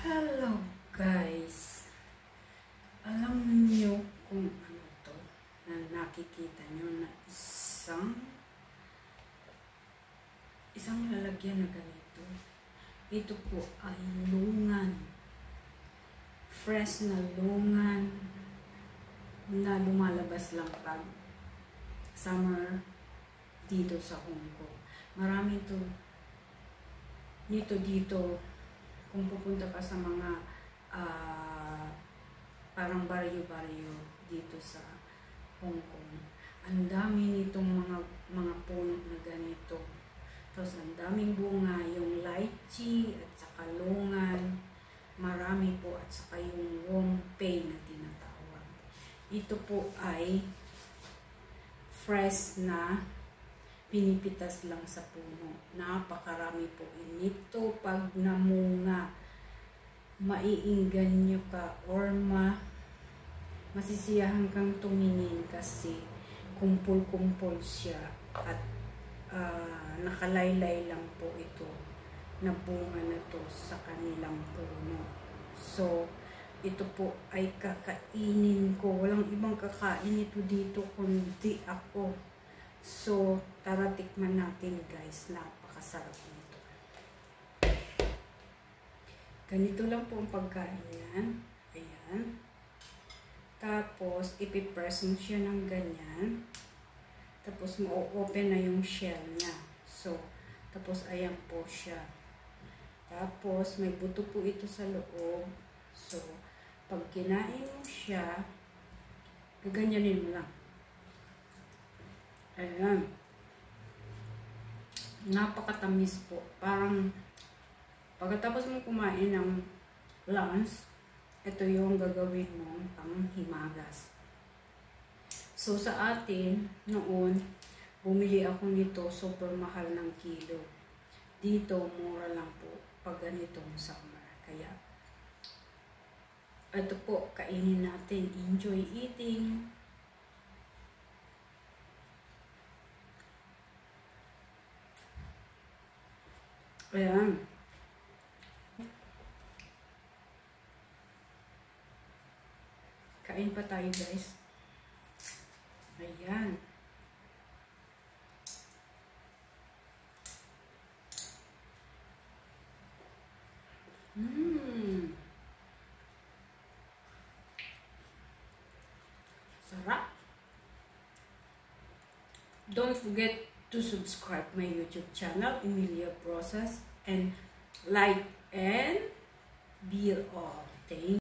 Hello guys, alam niyo kung ano to na nakikita niyo na isang lalagyan na ganito. Ito po ay lungan, fresh na lungan na lumalabas lang pag summer dito sa Hong Kong. Marami to dito kung pupunta ka sa mga parang baryo-baryo dito sa Hong Kong. Ang dami nitong mga puno na ganito. Tapos ang daming bunga, yung lychee at saka lungan. Marami po at saka yung wongpei na tinatawag. Ito po ay fresh na pinipitas lang sa puno. Napakarami po nito pag namunga. Maiinggan nyo ka or masisiyahan kang tumingin kasi kumpul-kumpul siya at nakalaylay lang po ito na bunga na to sa kanilang puno. So, ito po ay kakainin ko. Walang ibang kakain ito dito kundi ako. So, tara tikman natin guys. Napakasarap nito. Ganito lang po ang pagkain yan. Ayan. Tapos, ipipress mo siya ng ganyan. Tapos, ma-open na yung shell niya. So, tapos, ayan po siya. Tapos, may buto po ito sa loob. So, pag kinain mo siya, gaganyanin mo lang. Ayan. Napakatamis po. Parang, pagkatapos mo kumain ng lunch, ito yung gagawin mo panghimagas. So, sa atin, noon, bumili ako nito, super mahal ng kilo. Dito, mura lang po pag ganitong summer. Kaya, ito po, kainin natin. Enjoy eating! Ayan. Kain pa tayo guys. Ayan. Sarap. Don't forget to subscribe my YouTube channel, Emilia Process, and like and be all. Thank you.